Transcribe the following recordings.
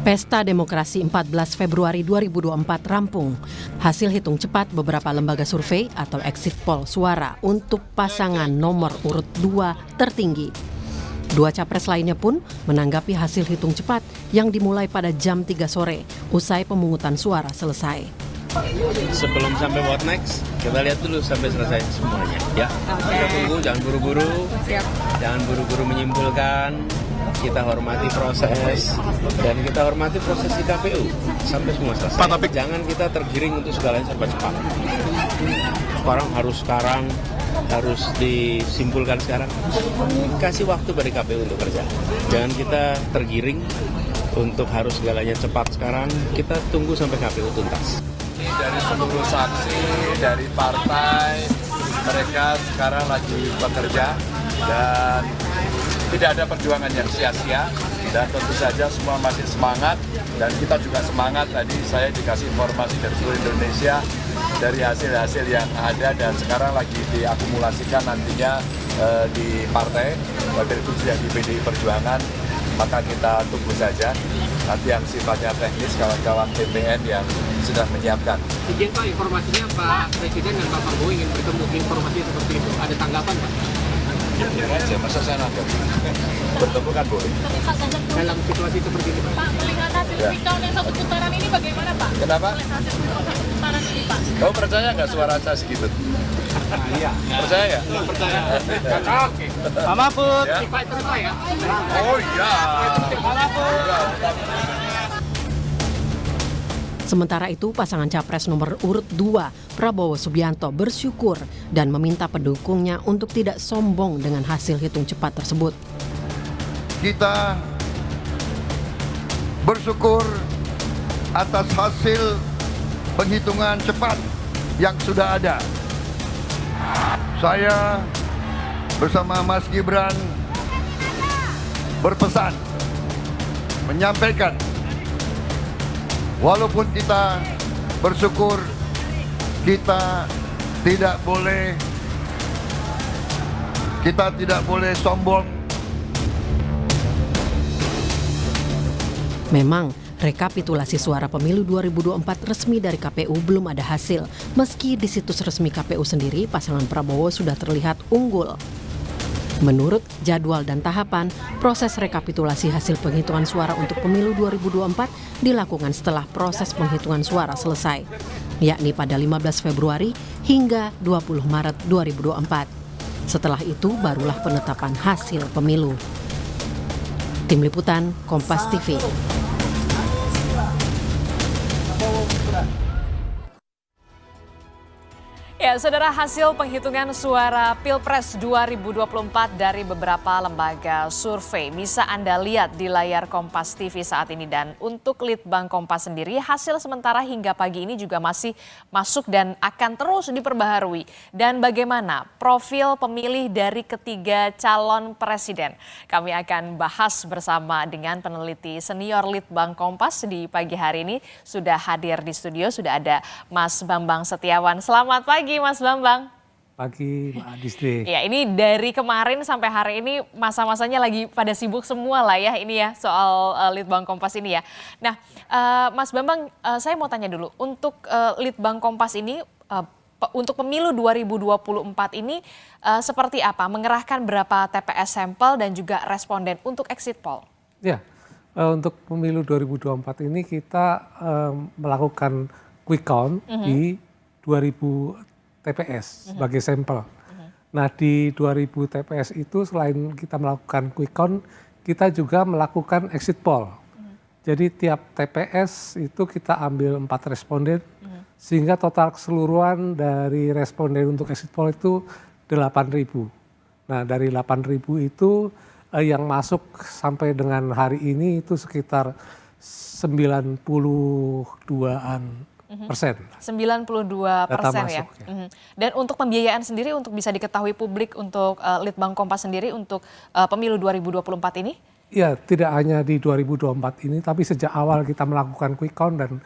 Pesta Demokrasi 14 Februari 2024 rampung. Hasil hitung cepat beberapa lembaga survei atau exit poll suara untuk pasangan nomor urut 2 tertinggi. Dua capres lainnya pun menanggapi hasil hitung cepat yang dimulai pada jam 3 sore usai pemungutan suara selesai. Sebelum sampai what next, kita lihat dulu sampai selesai semuanya. Ya, kita tunggu, jangan buru-buru, jangan buru-buru menyimpulkan. Kita hormati proses dan kita hormati proses di KPU sampai semua selesai. Jangan kita tergiring untuk segalanya serba cepat. Sekarang harus disimpulkan sekarang. Kasih waktu bagi KPU untuk kerja. Jangan kita tergiring untuk harus segalanya cepat sekarang. Kita tunggu sampai KPU tuntas. Dari seluruh saksi, dari partai, mereka sekarang lagi bekerja dan tidak ada perjuangan yang sia-sia dan tentu saja semua masih semangat dan kita juga semangat. Tadi saya dikasih informasi dari seluruh Indonesia dari hasil-hasil yang ada dan sekarang lagi diakumulasikan nantinya di partai, wakil itu sudah di PDI Perjuangan, maka kita tunggu saja nanti yang sifatnya teknis kawan-kawan TPN yang sudah menyiapkan. Izin Pak, informasinya Pak Presiden dan Pak Prabowo ingin bertemu, informasi seperti itu, ada tanggapan Pak? Ya aja, masa saya nanggap? Bertemu kan boleh. Dalam situasi seperti ini Pak? Pak, melihat hasil quick count yang satu putaran ini bagaimana Pak? Kenapa? Melihat hasil satu putaran ini Pak? Kamu percaya nggak suara saya segitu? Iya. Percaya nggak? Percaya. Oke. Pak Mahfud, Pak terima ya? Oh iya. Pak Mahfud. Sementara itu, pasangan capres nomor urut 2, Prabowo Subianto, bersyukur dan meminta pendukungnya untuk tidak sombong dengan hasil hitung cepat tersebut. Kita bersyukur atas hasil penghitungan cepat yang sudah ada. Saya bersama Mas Gibran berpesan, menyampaikan, walaupun kita bersyukur, kita tidak boleh sombong. Memang, rekapitulasi suara pemilu 2024 resmi dari KPU belum ada hasil, meski di situs resmi KPU sendiri pasangan Prabowo sudah terlihat unggul. Menurut jadwal dan tahapan, proses rekapitulasi hasil penghitungan suara untuk pemilu 2024 dilakukan setelah proses penghitungan suara selesai, yakni pada 15 Februari hingga 20 Maret 2024. Setelah itu barulah penetapan hasil pemilu. Tim Liputan, Kompas TV. Ya, saudara, hasil penghitungan suara Pilpres 2024 dari beberapa lembaga survei bisa Anda lihat di layar Kompas TV saat ini. Dan untuk Litbang Kompas sendiri, hasil sementara hingga pagi ini juga masih masuk dan akan terus diperbaharui. Dan bagaimana profil pemilih dari ketiga calon presiden? Kami akan bahas bersama dengan peneliti senior Litbang Kompas di pagi hari ini. Sudah hadir di studio, sudah ada Mas Bambang Setiawan. Selamat pagi Mas Bambang. Pagi Mbak Adisti. Ya, ini dari kemarin sampai hari ini masa-masanya lagi pada sibuk semua lah ya ini ya soal Litbang Kompas ini ya. Nah, Mas Bambang, saya mau tanya dulu untuk Litbang Kompas ini untuk pemilu 2024 ini seperti apa? Mengerahkan berapa TPS sampel dan juga responden untuk exit poll? Ya, untuk pemilu 2024 ini kita melakukan quick count di 2000 TPS sebagai sampel. Nah, di 2000 TPS itu selain kita melakukan quick count, kita juga melakukan exit poll. Jadi tiap TPS itu kita ambil 4 responden, sehingga total keseluruhan dari responden untuk exit poll itu 8.000. Nah, dari 8.000 itu yang masuk sampai dengan hari ini itu sekitar 92-an persen. 92% ya. Dan untuk pembiayaan sendiri untuk bisa diketahui publik untuk Litbang Kompas sendiri untuk pemilu 2024 ini? Ya, tidak hanya di 2024 ini, tapi sejak awal kita melakukan quick count dan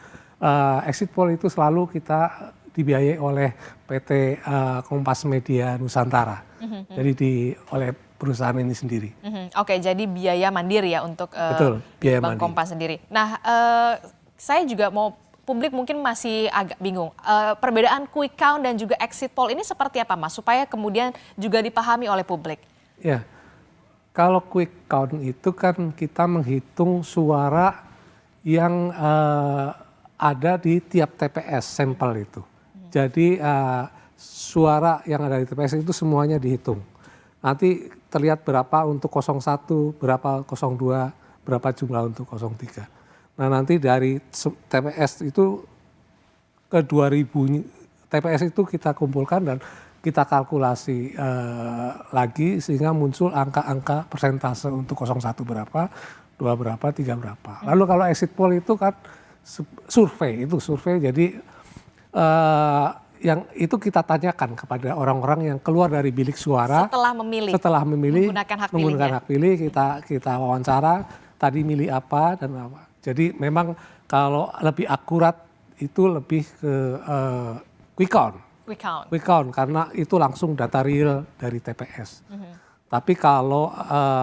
exit poll itu selalu kita dibiayai oleh PT Kompas Media Nusantara. Jadi oleh perusahaan ini sendiri. Oke, jadi biaya mandiri ya untuk Betul, biaya Bank mandiri. Kompas sendiri. Nah, saya juga mau, publik mungkin masih agak bingung. Perbedaan quick count dan juga exit poll ini seperti apa, Mas? Supaya kemudian juga dipahami oleh publik. Ya, kalau quick count itu kan kita menghitung suara yang ada di tiap TPS sampel itu. Jadi suara yang ada di TPS itu semuanya dihitung. Nanti terlihat berapa untuk 01, berapa 02, berapa jumlah untuk 03. Nah nanti dari TPS itu ke 2000 TPS itu kita kumpulkan dan kita kalkulasi lagi sehingga muncul angka-angka persentase untuk 01 berapa, 2 berapa, 3 berapa. Lalu kalau exit poll itu kan survei jadi yang itu kita tanyakan kepada orang-orang yang keluar dari bilik suara setelah memilih menggunakan hak pilih kita wawancara tadi milih apa dan apa. Jadi memang kalau lebih akurat itu lebih ke quick count karena itu langsung data real dari TPS. Tapi kalau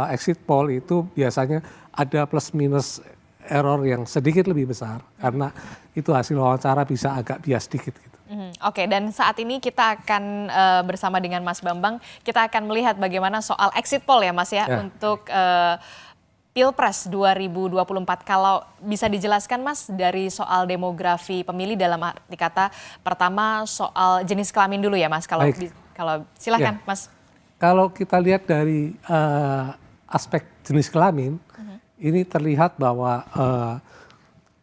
exit poll itu biasanya ada plus minus error yang sedikit lebih besar karena itu hasil wawancara bisa agak bias dikit gitu. Oke, dan saat ini kita akan bersama dengan Mas Bambang, kita akan melihat bagaimana soal exit poll ya Mas ya. Untuk Pilpres 2024. Kalau bisa dijelaskan Mas dari soal demografi pemilih dalam arti kata pertama soal jenis kelamin dulu ya Mas. Kalau silakan Mas. Kalau kita lihat dari aspek jenis kelamin, ini terlihat bahwa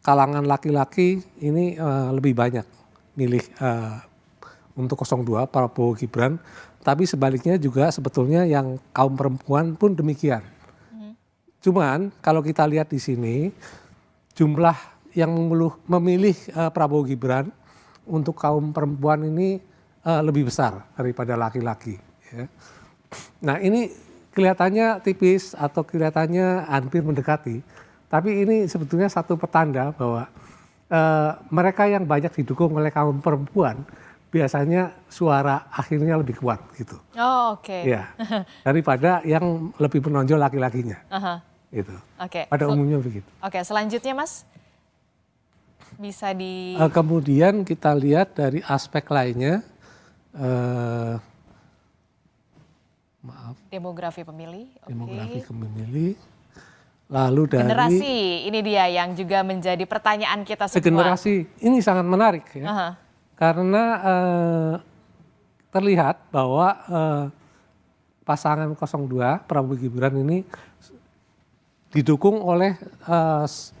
kalangan laki-laki ini lebih banyak milih untuk 02 Prabowo Gibran, tapi sebaliknya juga sebetulnya yang kaum perempuan pun demikian. Cuman kalau kita lihat di sini jumlah yang memilih Prabowo Gibran untuk kaum perempuan ini lebih besar daripada laki-laki. Ya. Nah ini kelihatannya tipis atau kelihatannya hampir mendekati, tapi ini sebetulnya satu petanda bahwa mereka yang banyak didukung oleh kaum perempuan biasanya suara akhirnya lebih kuat gitu. Oh oke. Ya, daripada yang lebih menonjol laki-lakinya. Gitu. Pada umumnya begitu. Oke, selanjutnya Mas bisa di. Kemudian kita lihat dari aspek lainnya, demografi pemilih. Demografi pemilih. Lalu dari generasi, ini dia yang juga menjadi pertanyaan kita semua. Generasi ini sangat menarik ya, karena terlihat bahwa pasangan 02 Prabowo Gibran ini didukung oleh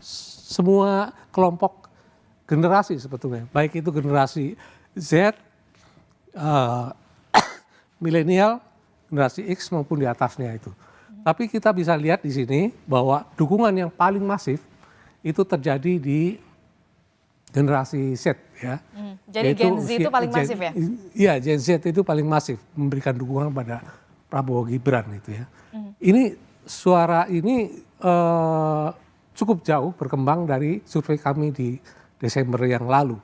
semua kelompok generasi sebetulnya, baik itu generasi Z, milenial, generasi X maupun di atasnya itu. Tapi kita bisa lihat di sini bahwa dukungan yang paling masif itu terjadi di generasi Z ya. Jadi Gen Z itu paling masif ya? Iya, Gen Z itu paling masif memberikan dukungan pada Prabowo Gibran itu ya. Ini suara ini cukup jauh berkembang dari survei kami di Desember yang lalu.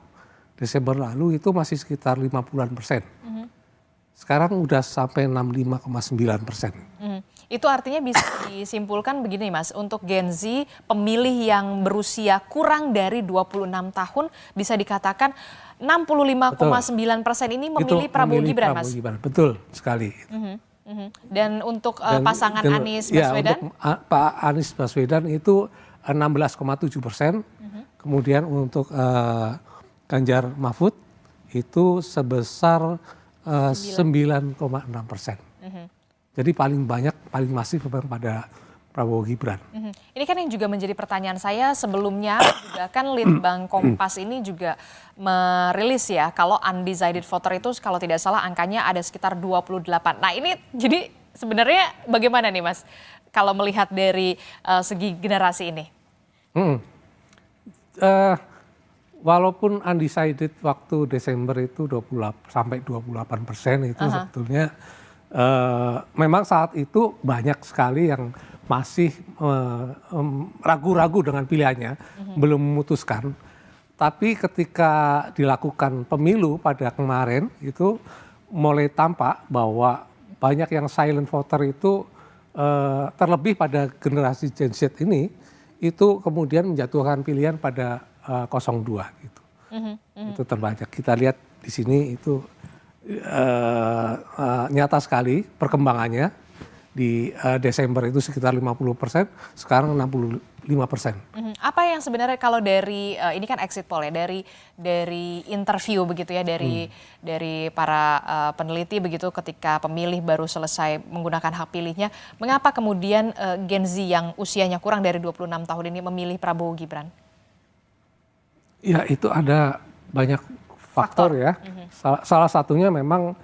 Desember lalu itu masih sekitar 50-an%. Sekarang udah sampai 65,9%. Itu artinya bisa disimpulkan begini Mas, untuk Gen Z pemilih yang berusia kurang dari 26 tahun bisa dikatakan 65,9% ini memilih Prabowo Gibran Mas? Betul sekali. Dan untuk pasangan Anies Baswedan? Untuk Pak Anies Baswedan itu 16,7%, kemudian untuk Ganjar Mahfud itu sebesar 9,6%. Jadi paling banyak, paling masif pada Prabowo Gibran. Ini kan yang juga menjadi pertanyaan saya sebelumnya juga kan Litbang Kompas ini juga merilis ya kalau undecided voter itu kalau tidak salah angkanya ada sekitar 28. Nah ini jadi sebenarnya bagaimana nih Mas kalau melihat dari segi generasi ini? Walaupun undecided waktu Desember itu 28% itu sebetulnya memang saat itu banyak sekali yang masih ragu-ragu dengan pilihannya, belum memutuskan. Tapi ketika dilakukan pemilu pada kemarin itu mulai tampak bahwa banyak yang silent voter itu terlebih pada generasi Gen Z ini itu kemudian menjatuhkan pilihan pada 02 gitu. Itu terbanyak. Kita lihat di sini itu nyata sekali perkembangannya. Di Desember itu sekitar 50%, sekarang 65%. Apa yang sebenarnya kalau dari ini kan exit poll ya, dari interview begitu ya, dari para peneliti begitu ketika pemilih baru selesai menggunakan hak pilihnya, mengapa kemudian Gen Z yang usianya kurang dari 26 tahun ini memilih Prabowo Gibran? Ya itu ada banyak faktor ya. Salah satunya memang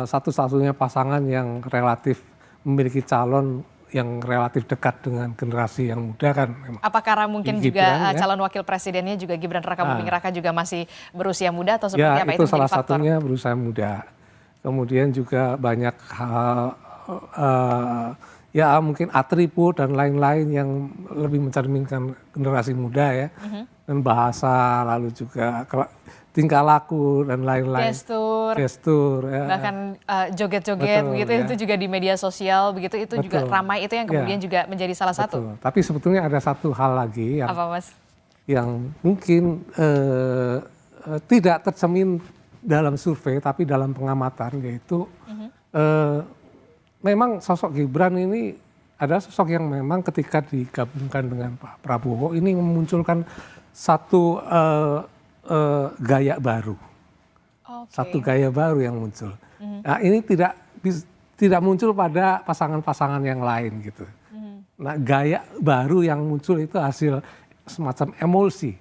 satu-satunya pasangan yang relatif memiliki calon yang relatif dekat dengan generasi yang muda kan. Apa karena mungkin Gibran, juga calon wakil presidennya juga Gibran Raka Buming Raka juga masih berusia muda atau seperti apa? Itu salah satunya berusia muda. Kemudian juga banyak hal ya mungkin atribut dan lain-lain yang lebih mencerminkan generasi muda ya. Dan bahasa, lalu juga tingkah laku dan lain-lain. Gestur ya. Bahkan joget-joget begitu ya. Itu juga di media sosial begitu, itu juga ramai, itu yang kemudian juga menjadi salah satu. Tapi sebetulnya ada satu hal lagi yang, apa, Mas? Yang mungkin tidak tercermin dalam survei tapi dalam pengamatan, yaitu memang sosok Gibran ini adalah sosok yang memang ketika digabungkan dengan Pak Prabowo ini memunculkan satu gaya baru, satu gaya baru yang muncul. Nah ini tidak muncul pada pasangan-pasangan yang lain gitu. Nah gaya baru yang muncul itu hasil semacam emulsi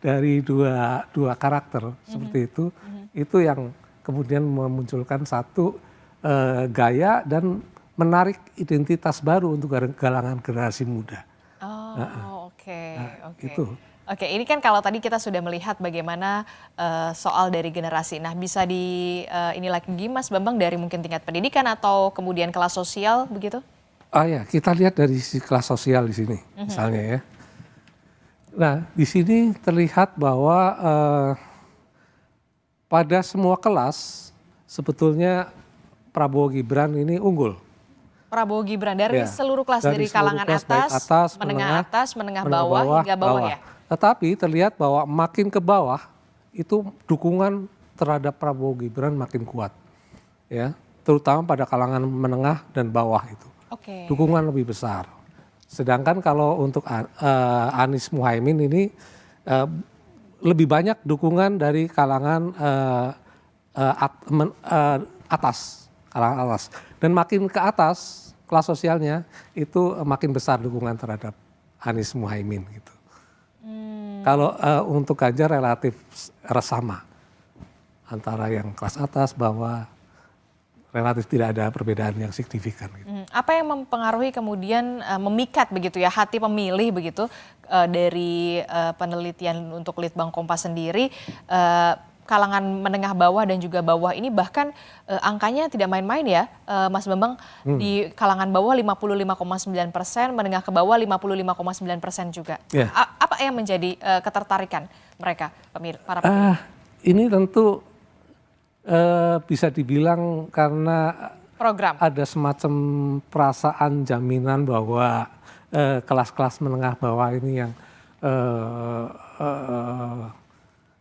dari dua karakter seperti itu yang kemudian memunculkan satu gaya dan menarik identitas baru untuk kalangan generasi muda. Itu. Oke, ini kan kalau tadi kita sudah melihat bagaimana soal dari generasi. Nah, bisa ini lagi Mas Bambang dari mungkin tingkat pendidikan atau kemudian kelas sosial begitu? Ya, kita lihat dari sisi kelas sosial di sini, misalnya ya. Nah, di sini terlihat bahwa pada semua kelas sebetulnya Prabowo Gibran ini unggul. Prabowo Gibran dari seluruh kelas, dari kalangan atas, menengah bawah hingga bawah ya. Tetapi terlihat bahwa makin ke bawah itu dukungan terhadap Prabowo Gibran makin kuat, ya, terutama pada kalangan menengah dan bawah itu. Dukungan lebih besar. Sedangkan kalau untuk Anies Muhaimin ini lebih banyak dukungan dari kalangan atas, dan makin ke atas kelas sosialnya itu makin besar dukungan terhadap Anies Muhaimin gitu. Kalau untuk Ganjar relatif sama antara yang kelas atas bawah, relatif tidak ada perbedaan yang signifikan. Gitu. Apa yang mempengaruhi kemudian memikat begitu ya hati pemilih begitu dari penelitian untuk Litbang Kompas sendiri, kalangan menengah bawah dan juga bawah ini bahkan angkanya tidak main-main ya, Mas Bambang. Di kalangan bawah 55,9%, menengah ke bawah 55,9% juga. Apa yang menjadi ketertarikan mereka, para pemilih? Ini tentu bisa dibilang karena program. Ada semacam perasaan jaminan bahwa kelas-kelas menengah bawah ini yang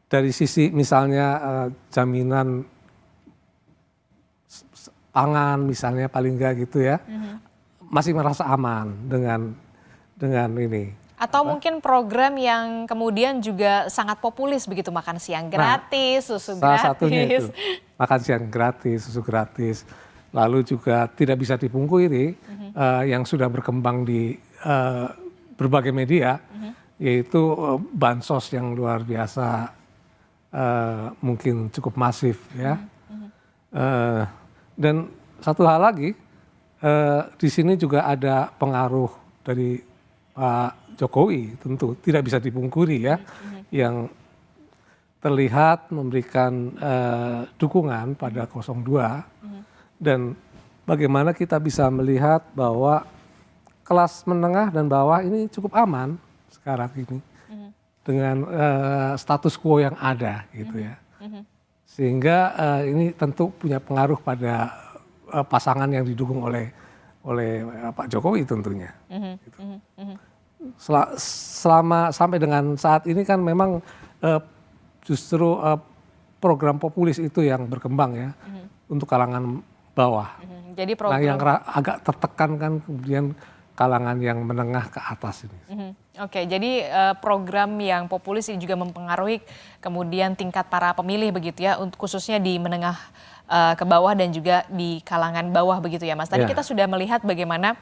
dari sisi misalnya jaminan pangan misalnya paling enggak gitu ya, masih merasa aman dengan ini. Atau mungkin program yang kemudian juga sangat populis begitu, makan siang gratis, susu gratis. Salah satunya itu, makan siang gratis, susu gratis. Lalu juga tidak bisa dipungkiri yang sudah berkembang di berbagai media, yaitu bansos yang luar biasa, mungkin cukup masif ya. Dan satu hal lagi, di sini juga ada pengaruh dari Pak Jokowi, tentu tidak bisa dipungkiri ya, yang terlihat memberikan dukungan pada 02, dan bagaimana kita bisa melihat bahwa kelas menengah dan bawah ini cukup aman sekarang ini dengan status quo yang ada gitu ya, sehingga ini tentu punya pengaruh pada pasangan yang didukung oleh Pak Jokowi tentunya. Gitu. Selama sampai dengan saat ini kan memang justru program populis itu yang berkembang ya untuk kalangan bawah. Jadi program... Nah yang agak tertekan kan kemudian kalangan yang menengah ke atas ini. Oke, jadi program yang populis ini juga mempengaruhi kemudian tingkat para pemilih begitu ya, khususnya di menengah ke bawah dan juga di kalangan bawah begitu ya Mas. Tadi kita sudah melihat bagaimana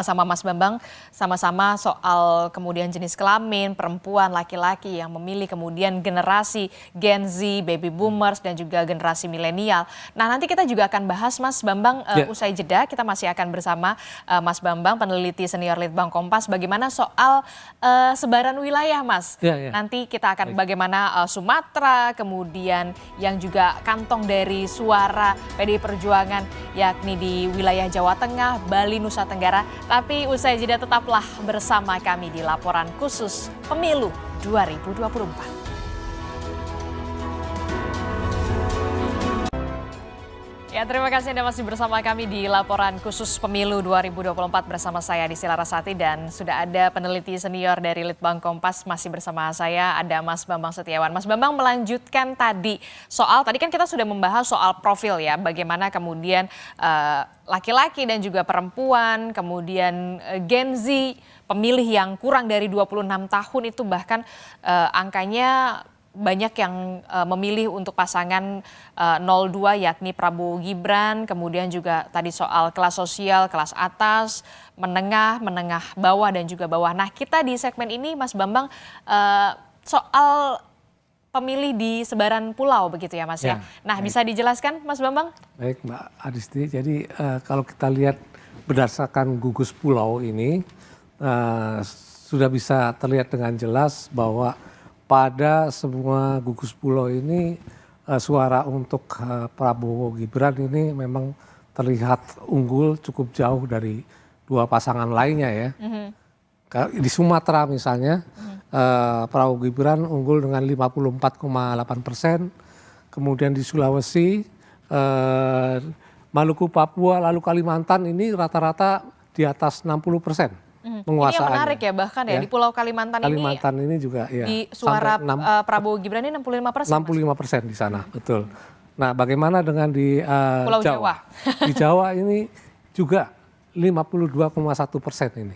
sama Mas Bambang sama-sama soal kemudian jenis kelamin, perempuan, laki-laki yang memilih, kemudian generasi Gen Z, baby boomers dan juga generasi milenial. Nah, nanti kita juga akan bahas Mas Bambang usai jeda, kita masih akan bersama Mas Bambang, peneliti senior Litbang Kompas, bagaimana soal sebaran wilayah Mas. Nanti kita akan bagaimana Sumatera, kemudian yang juga kantong dari suara PDI Perjuangan yakni di wilayah Jawa Tengah, Bali, Nusa Tenggara. Tapi usai jeda tetaplah bersama kami di laporan khusus Pemilu 2024. Ya, terima kasih Anda masih bersama kami di laporan khusus Pemilu 2024 bersama saya Desi Larasati dan sudah ada peneliti senior dari Litbang Kompas masih bersama saya, ada Mas Bambang Setiawan. Mas Bambang melanjutkan tadi tadi kan kita sudah membahas soal profil ya, bagaimana kemudian laki-laki dan juga perempuan, kemudian Gen Z, pemilih yang kurang dari 26 tahun itu bahkan angkanya banyak yang memilih untuk pasangan 02 yakni Prabowo Gibran, kemudian juga tadi soal kelas sosial, kelas atas, menengah bawah dan juga bawah. Nah, kita di segmen ini Mas Bambang soal pemilih di sebaran pulau begitu ya Mas ya. Nah, bisa dijelaskan Mas Bambang? Baik Mbak Adisti, jadi kalau kita lihat berdasarkan gugus pulau ini sudah bisa terlihat dengan jelas bahwa pada semua gugus pulau ini suara untuk Prabowo Gibran ini memang terlihat unggul cukup jauh dari dua pasangan lainnya ya. Di Sumatera misalnya Prabowo Gibran unggul dengan 54,8%, kemudian di Sulawesi, Maluku, Papua, lalu Kalimantan ini rata-rata di atas 60%. Ini yang menarik ya, bahkan ya di Pulau Kalimantan ini juga ya. Di suara Prabowo Gibran ini 65%. 65% di sana, betul. Nah, bagaimana dengan di Pulau Jawa? Di Jawa ini juga 52,1% ini.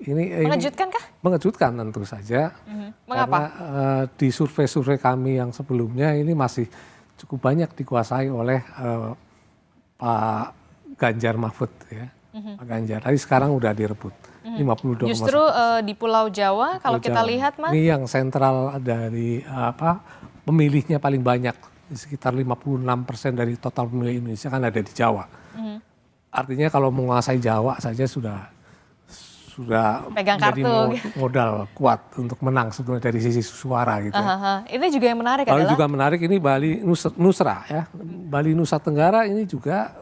Ini mengejutkan kah? Mengejutkan tentu saja. Mengapa? Karena di survei-survei kami yang sebelumnya ini masih cukup banyak dikuasai oleh Pak Ganjar Mahfud ya. Pak Ganjar, tapi sekarang udah direbut 52,1%. Justru di Pulau Jawa kalau kita lihat Mas. Ini yang sentral dari pemilihnya paling banyak, sekitar 56% dari total pemilih Indonesia kan ada di Jawa. Artinya kalau menguasai Jawa saja sudah pegang menjadi kartu. modal kuat untuk menang sebenarnya dari sisi suara gitu. Ini juga yang menarik Lalu adalah juga menarik ini Bali Nusra ya. Bali Nusa Tenggara ini juga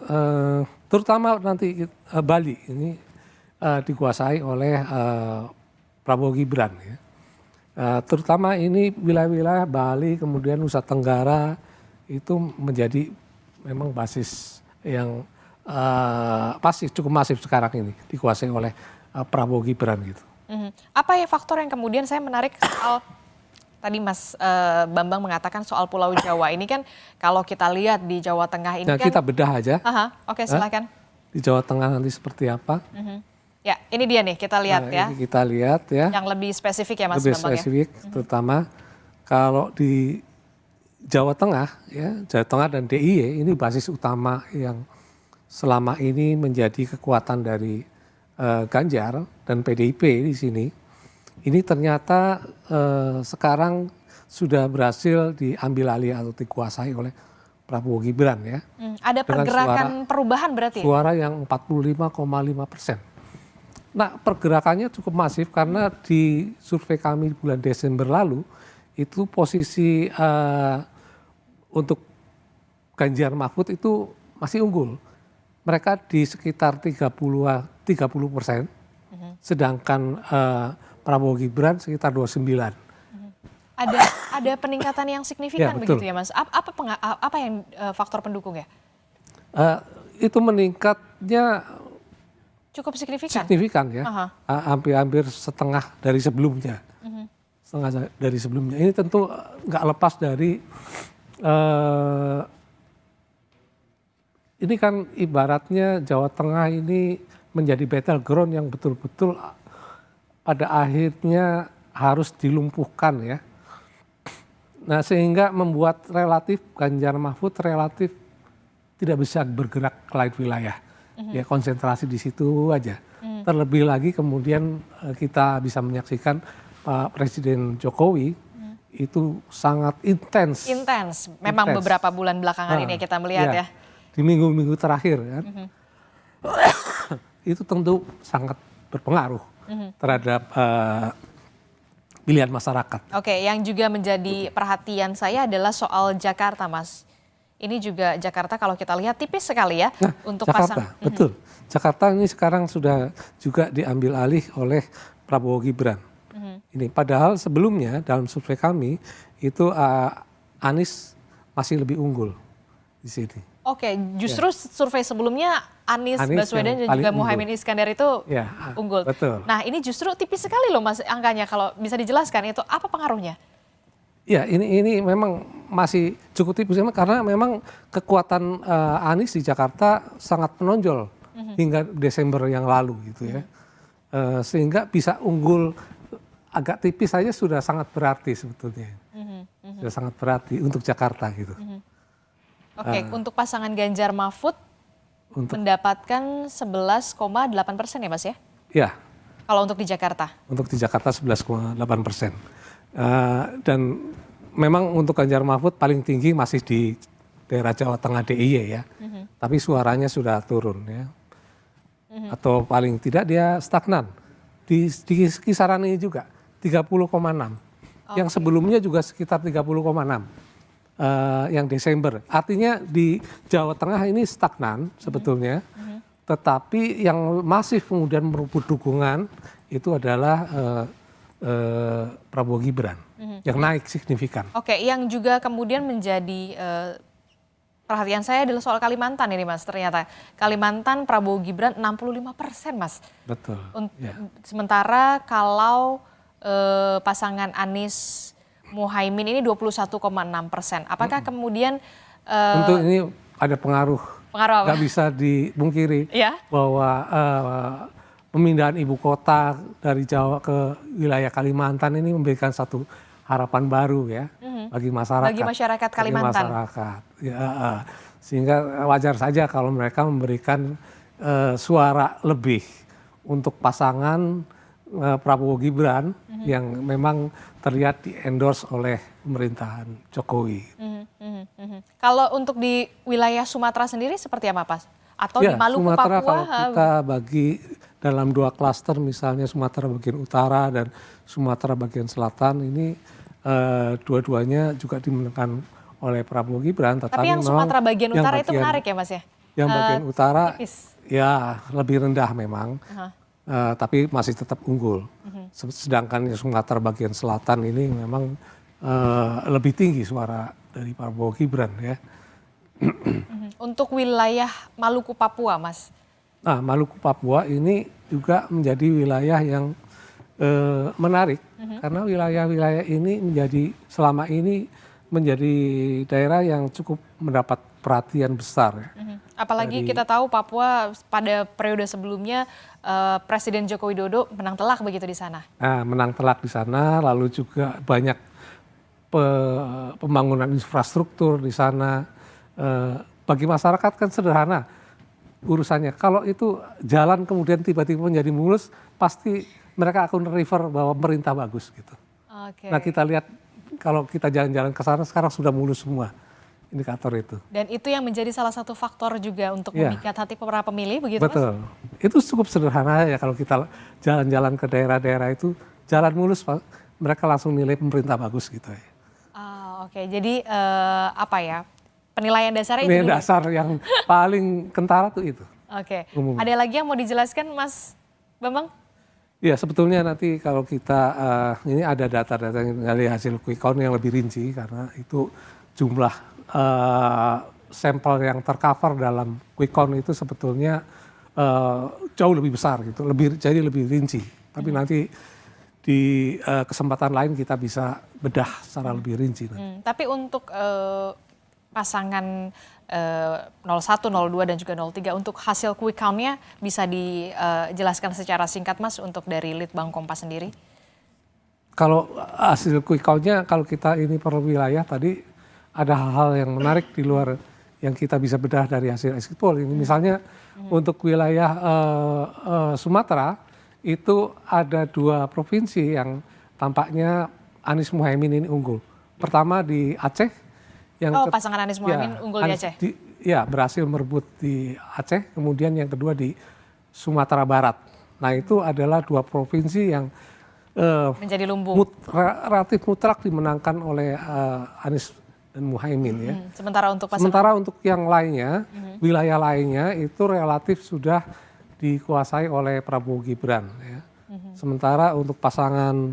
terutama nanti Bali ini dikuasai oleh Prabowo Gibran ya. Terutama ini wilayah-wilayah Bali kemudian Nusa Tenggara itu menjadi memang basis yang cukup masif sekarang ini dikuasai oleh Prabowo Gibran gitu. Apa ya faktor yang kemudian saya menarik soal tadi Mas Bambang mengatakan soal Pulau Jawa ini kan kalau kita lihat di Jawa Tengah ini nah, kan. Kita bedah aja. Oke, silakan. Di Jawa Tengah nanti seperti apa? Ya, ini dia nih kita lihat ya. Ini kita lihat ya. Yang lebih spesifik ya Mas lebih Bambang spesifik, ya. Terutama kalau di Jawa Tengah ya, Jawa Tengah dan DIY ini basis utama yang selama ini menjadi kekuatan dari Ganjar dan PDIP di sini, ini ternyata sekarang sudah berhasil diambil alih atau dikuasai oleh Prabowo Gibran ya. Ada pergerakan perubahan berarti? Suara yang 45,5%. Nah, pergerakannya cukup masif karena di survei kami bulan Desember lalu itu posisi untuk Ganjar Mahfud itu masih unggul. Mereka di sekitar 30%, sedangkan Prabowo Gibran sekitar 29%. Ada peningkatan yang signifikan begitu ya Mas? Apa yang faktor pendukung ya? itu meningkatnya Cukup signifikan. signifikan ya, Aha. hampir setengah dari sebelumnya. Setengah dari sebelumnya. Ini tentu nggak lepas dari ini kan ibaratnya Jawa Tengah ini menjadi battleground yang betul-betul pada akhirnya harus dilumpuhkan ya. Nah sehingga membuat relatif Ganjar Mahfud relatif tidak bisa bergerak ke lain wilayah. Ya konsentrasi di situ aja. Terlebih lagi kemudian kita bisa menyaksikan Pak Presiden Jokowi itu sangat intens. Intens. Memang Intens. beberapa bulan belakangan ini kita melihat ya. Di minggu-minggu terakhir kan. Itu tentu sangat berpengaruh terhadap pilihan masyarakat. Oke, yang juga menjadi perhatian saya adalah soal Jakarta, Mas. Ini juga Jakarta kalau kita lihat tipis sekali ya Nah, untuk Jakarta, betul. Jakarta ini sekarang sudah juga diambil alih oleh Prabowo Gibran. Ini padahal sebelumnya dalam survei kami itu Anies masih lebih unggul di sini. Oke, justru survei sebelumnya Anies Baswedan dan juga Muhaimin Iskandar itu unggul. Betul. Nah ini justru tipis sekali loh Mas angkanya, kalau bisa dijelaskan itu apa pengaruhnya? Ya ini memang masih cukup tipis karena memang kekuatan Anies di Jakarta sangat menonjol hingga Desember yang lalu gitu ya. Sehingga bisa unggul agak tipis saja sudah sangat berarti sebetulnya. Sudah sangat berarti untuk Jakarta gitu. Oke, untuk pasangan Ganjar Mahfud mendapatkan 11,8% ya Mas ya? Ya. Kalau untuk di Jakarta? Untuk di Jakarta 11,8%. Dan memang untuk Ganjar Mahfud paling tinggi masih di daerah Jawa Tengah DIY ya. Tapi suaranya sudah turun ya. Atau paling tidak dia stagnan. Di kisaran ini juga 30,6. Yang sebelumnya juga sekitar 30,6. Yang Desember. Artinya di Jawa Tengah ini stagnan sebetulnya. Tetapi yang masif kemudian merebut dukungan itu adalah Prabowo Gibran yang naik signifikan. Oke, yang juga kemudian menjadi perhatian saya adalah soal Kalimantan ini Mas. Ternyata Kalimantan Prabowo Gibran 65% Mas. Betul. Sementara kalau pasangan Anies Muhaimin ini 21,6%. Apakah kemudian tentu ini ada pengaruh apa? Gak bisa dipungkiri bahwa pemindahan ibu kota dari Jawa ke wilayah Kalimantan ini memberikan satu harapan baru ya bagi masyarakat. Bagi masyarakat Kalimantan. Bagi masyarakat. Sehingga wajar saja kalau mereka memberikan suara lebih untuk pasangan Prabowo Gibran yang memang terlihat di-endorse oleh pemerintahan Jokowi. Kalau untuk di wilayah Sumatera sendiri seperti apa Pak? Atau di Maluku, Sumatera, Papua? kalau kita bagi dalam 2 klaster misalnya Sumatera bagian utara dan Sumatera bagian selatan ini dua-duanya juga dimenangkan oleh Prabowo Gibran. Tapi yang Sumatera bagian utara itu menarik ya Mas ya? Yang bagian utara tipis. Ya lebih rendah memang. Tapi masih tetap unggul. Sedangkan Sumatera bagian selatan ini memang lebih tinggi suara dari Prabowo Gibran ya. Untuk wilayah Maluku Papua Mas? Nah Maluku Papua ini juga menjadi wilayah yang menarik. Karena wilayah-wilayah ini selama ini menjadi daerah yang cukup mendapat perhatian besar ya. Apalagi kita tahu Papua pada periode sebelumnya Presiden Joko Widodo menang telak begitu di sana. Nah, menang telak di sana, lalu juga banyak pembangunan infrastruktur di sana. Bagi masyarakat kan sederhana urusannya. Kalau itu jalan kemudian tiba-tiba menjadi mulus, pasti mereka akan refer bahwa pemerintah bagus gitu. Nah kita lihat kalau kita jalan-jalan ke sana sekarang sudah mulus semua. Indikator itu. Dan itu yang menjadi salah satu faktor juga untuk memikat hati para pemilih begitu Mas? Betul. Itu cukup sederhana ya kalau kita jalan-jalan ke daerah-daerah itu jalan mulus mereka langsung nilai pemerintah bagus gitu ya. Oke. Jadi apa ya penilaian dasarnya penilaian dasar yang paling kentara tuh itu. Oke. Ada lagi yang mau dijelaskan Mas Bambang? Ya sebetulnya nanti kalau kita ini ada data-data dari hasil quick count yang lebih rinci karena itu jumlah sampel yang tercover dalam quick count itu sebetulnya jauh lebih besar gitu, jadi lebih rinci. Tapi nanti di kesempatan lain kita bisa bedah secara lebih rinci. Tapi untuk pasangan 01, 02 dan juga 03 untuk hasil quick count-nya bisa dijelaskan secara singkat Mas untuk dari Litbang Kompas sendiri? Kalau hasil quick count-nya, kalau kita ini per wilayah tadi ada hal-hal yang menarik di luar yang kita bisa bedah dari hasil exit poll. Ini misalnya untuk wilayah Sumatera itu ada 2 provinsi yang tampaknya Anies Muhaimin ini unggul. Pertama di Aceh. Pasangan Anies Muhaimin unggul di Aceh? Ya, berhasil merebut di Aceh, kemudian yang kedua di Sumatera Barat. Nah itu adalah 2 provinsi yang menjadi lumbung. Relatif mutlak dimenangkan oleh Anies dan Muhaimin ya. Sementara untuk yang lainnya, wilayah lainnya itu relatif sudah dikuasai oleh Prabowo Gibran ya. Sementara untuk pasangan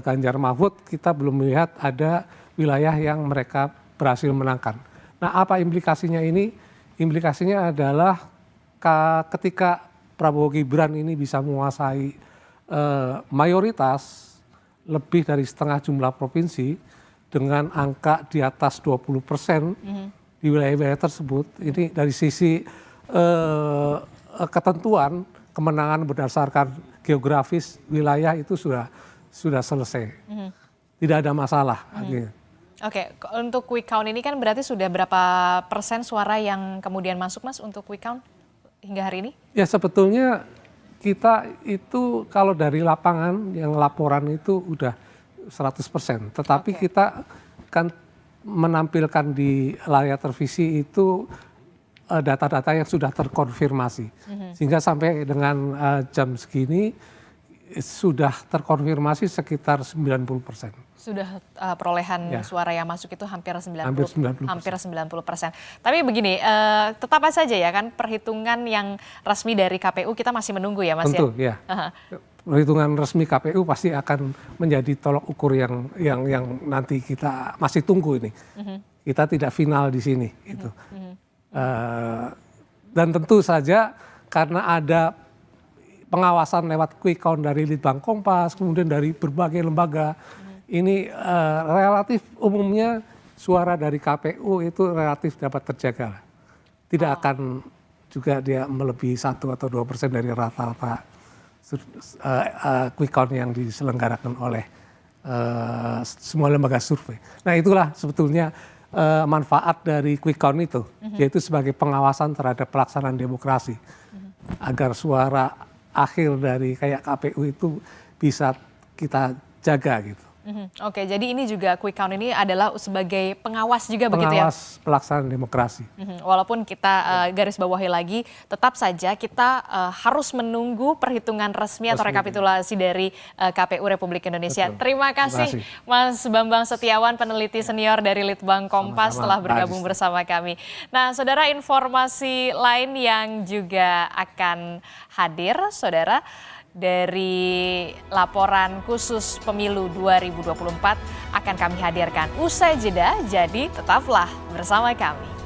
Ganjar Mahfud kita belum melihat ada wilayah yang mereka berhasil menangkan. Nah, apa implikasinya ini? Implikasinya adalah ketika Prabowo Gibran ini bisa menguasai mayoritas lebih dari setengah jumlah provinsi dengan angka di atas 20% di wilayah-wilayah tersebut. Ini dari sisi ketentuan kemenangan berdasarkan geografis wilayah itu sudah selesai. Tidak ada masalah. Oke, untuk quick count ini kan berarti sudah berapa persen suara yang kemudian masuk Mas untuk quick count hingga hari ini? Ya sebetulnya kita itu kalau dari lapangan yang laporan itu udah 100%. Tetapi kita kan menampilkan di layar televisi itu data-data yang sudah terkonfirmasi. Sehingga sampai dengan jam segini sudah terkonfirmasi sekitar 90%. Sudah perolehan suara yang masuk itu hampir 90%. Tapi begini, tetap saja ya kan perhitungan yang resmi dari KPU kita masih menunggu ya Mas. Tentu ya. Perhitungan resmi KPU pasti akan menjadi tolok ukur yang nanti kita masih tunggu ini. Kita tidak final di sini gitu. Dan tentu saja karena ada pengawasan lewat quick count dari Litbang Kompas, kemudian dari berbagai lembaga. Ini relatif umumnya suara dari KPU itu relatif dapat terjaga. Tidak akan juga dia melebihi 1 atau 2% dari rata-rata quick count yang diselenggarakan oleh semua lembaga survei. Nah itulah sebetulnya manfaat dari quick count itu, yaitu sebagai pengawasan terhadap pelaksanaan demokrasi. Agar suara akhir dari kayak KPU itu bisa kita jaga gitu. Oke, jadi ini juga quick count ini adalah sebagai pengawas juga begitu ya? Pengawas pelaksanaan demokrasi. Walaupun kita garis bawahi lagi, tetap saja kita harus menunggu perhitungan resmi atau rekapitulasi dari KPU Republik Indonesia. Betul. Terima kasih Mas Bambang Setiawan, peneliti senior dari Litbang Kompas telah bergabung bersama kami. Nah, saudara, informasi lain yang juga akan hadir, saudara, dari laporan khusus pemilu 2024 akan kami hadirkan usai jeda, jadi tetaplah bersama kami.